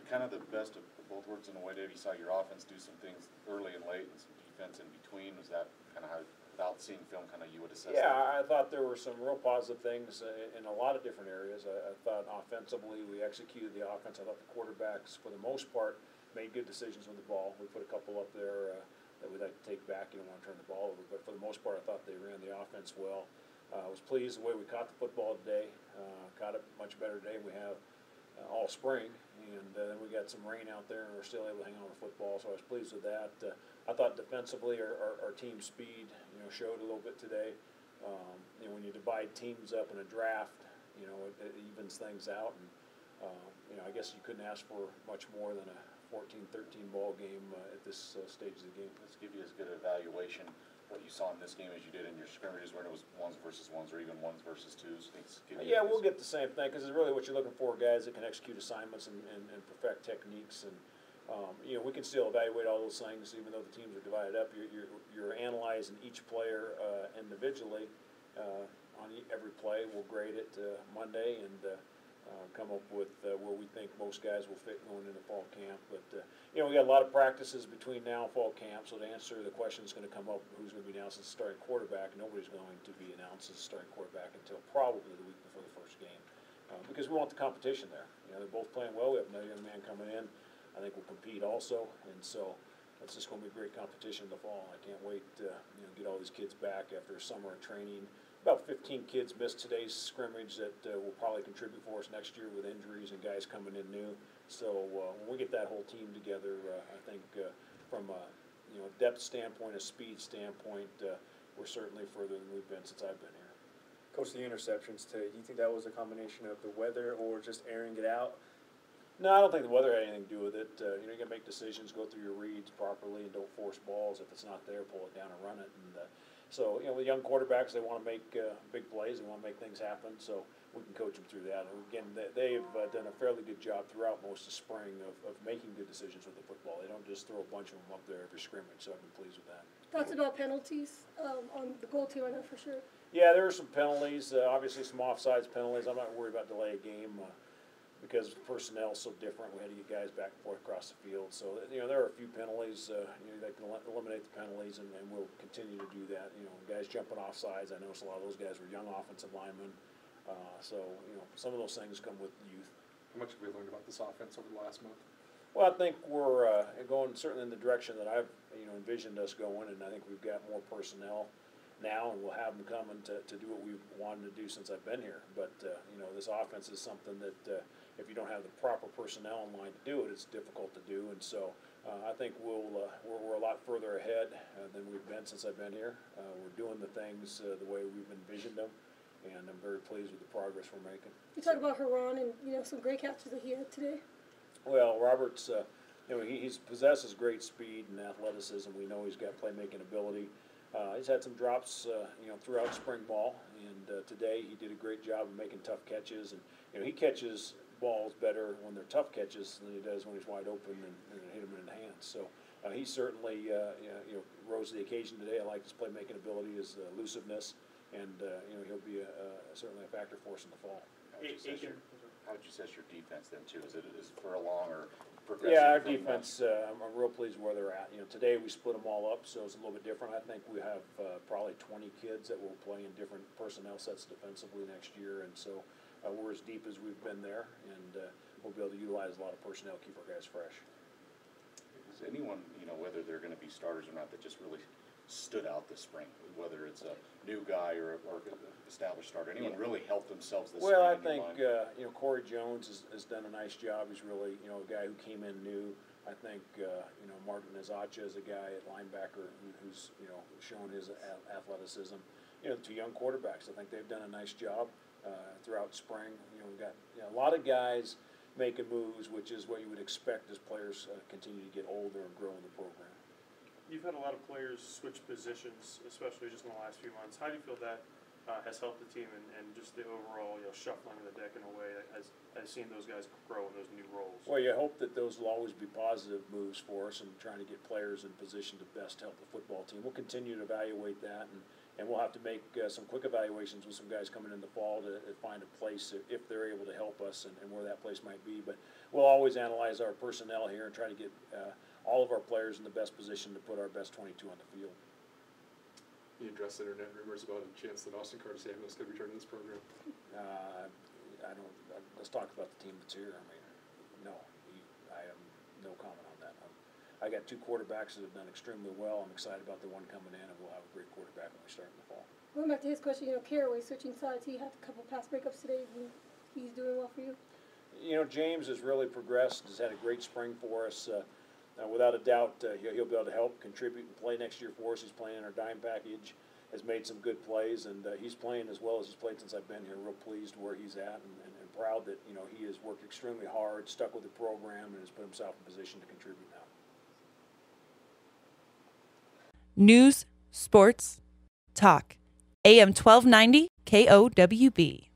kind of the best of both worlds in a way, Dave? You saw your offense do some things early and late and some defense in between. Was that kind of how, without seeing film, kind of you would assess that? Yeah, I thought there were some real positive things in a lot of different areas. I thought offensively we executed the offense. I thought the quarterbacks, for the most part, made good decisions with the ball. We put a couple up there that we'd like to take back. You don't want to turn the ball over. But for the most part, I thought they ran the offense well. I was pleased the way we caught the football today. Caught it much better today than we have all spring. And then we got some rain out there, and we're still able to hang on to the football, so I was pleased with that. I thought defensively our team speed, showed a little bit today. When you divide teams up in a draft, it evens things out. And, I guess you couldn't ask for much more than a 14-13 ball game at this stage of the game. Let's give you as good an evaluation what you saw in this game as you did in your scrimmages when it was ones versus ones or even ones versus twos. Yeah, we'll get the same thing because it's really what you're looking for, guys that can execute assignments and perfect techniques. And we can still evaluate all those things even though the teams are divided up. You're analyzing each player individually on every play. We'll grade it Monday and come up with where we think most guys will fit going into fall camp. But we got a lot of practices between now and fall camp, so to answer the question that's going to come up, who's going to be announced as the starting quarterback, nobody's going to be announced as the starting quarterback until probably the week before the first game, because we want the competition there. They're both playing well. We have another young man coming in. I think we'll compete also, and so it's just going to be a great competition in the fall. I can't wait to get all these kids back after a summer of training. About 15 kids missed today's scrimmage that will probably contribute for us next year with injuries and guys coming in new. So when we get that whole team together, I think from a depth standpoint, a speed standpoint, we're certainly further than we've been since I've been here. Coach, the interceptions today, do you think that was a combination of the weather or just airing it out? No, I don't think the weather had anything to do with it. You got to make decisions, go through your reads properly, and don't force balls. If it's not there, pull it down and run it. And so, with young quarterbacks, they want to make big plays. They want to make things happen. So we can coach them through that. And again, they've done a fairly good job throughout most of spring of making good decisions with the football. They don't just throw a bunch of them up there every scrimmage. So I've been pleased with that. Thoughts about penalties on the goal team, I know for sure. Yeah, there are some penalties. Obviously, some offsides penalties. I'm not worried about delay a game. Because personnel is so different, we had to get guys back and forth across the field. So there are a few penalties. They can eliminate the penalties, and we'll continue to do that. Guys jumping off sides. I noticed a lot of those guys were young offensive linemen. So some of those things come with youth. How much have we learned about this offense over the last month? Well, I think we're going certainly in the direction that I've envisioned us going, and I think we've got more personnel now, and we'll have them coming to do what we've wanted to do since I've been here. But this offense is something that if you don't have the proper personnel in line to do it, it's difficult to do. And so I think we're a lot further ahead than we've been since I've been here. We're doing the things the way we've envisioned them, and I'm very pleased with the progress we're making. You talk about Haran and some great catches that he had today. Well, Robert's he possesses great speed and athleticism. We know he's got playmaking ability. He's had some drops, throughout spring ball, and today he did a great job of making tough catches. And he catches balls better when they're tough catches than he does when he's wide open and hit him in the hands. So he certainly, rose to the occasion today. I like his playmaking ability, his elusiveness, and he'll be certainly a factor for us in the fall. How would you assess your defense then too? Is it for a long or progressive? Yeah, our defense, I'm real pleased where they're at. Today we split them all up, so it's a little bit different. I think we have probably 20 kids that will play in different personnel sets defensively next year, and so we're as deep as we've been there, and we'll be able to utilize a lot of personnel, keep our guys fresh. Is anyone, whether they're going to be starters or not, that just really stood out this spring, whether it's a new guy or established starter? Anyone really helped themselves this spring? Well, I think Corey Jones has done a nice job. He's really a guy who came in new. I think Martin Nazacha is a guy at linebacker who's shown his athleticism. The two young quarterbacks, I think they've done a nice job throughout spring. We've got a lot of guys making moves, which is what you would expect as players continue to get older and grow in the program. You've had a lot of players switch positions, especially just in the last few months. How do you feel that has helped the team and just the overall shuffling of the deck in a way that has seen those guys grow in those new roles? Well, you hope that those will always be positive moves for us and trying to get players in position to best help the football team. We'll continue to evaluate that And we'll have to make some quick evaluations with some guys coming in the fall to find a place if they're able to help us and where that place might be. But we'll always analyze our personnel here and try to get all of our players in the best position to put our best 22 on the field. You addressed internet rumors about a chance that Austin Carter-Samuels could return to this program. Let's talk about the team that's here. I mean, no, I have no comment on that. I got 2 quarterbacks that have done extremely well. I'm excited about the one coming in, and we'll have a great quarterback when we start in the fall. Going back to his question, Caraway switching sides, he had a couple pass breakups today. He's doing well for you? James has really progressed, has had a great spring for us. Without a doubt, he'll be able to help contribute and play next year for us. He's playing in our dime package, has made some good plays, and he's playing as well as he's played since I've been here. Real pleased where he's at and proud that, he has worked extremely hard, stuck with the program, and has put himself in position to contribute now. News, sports, talk. AM 1290 KOWB.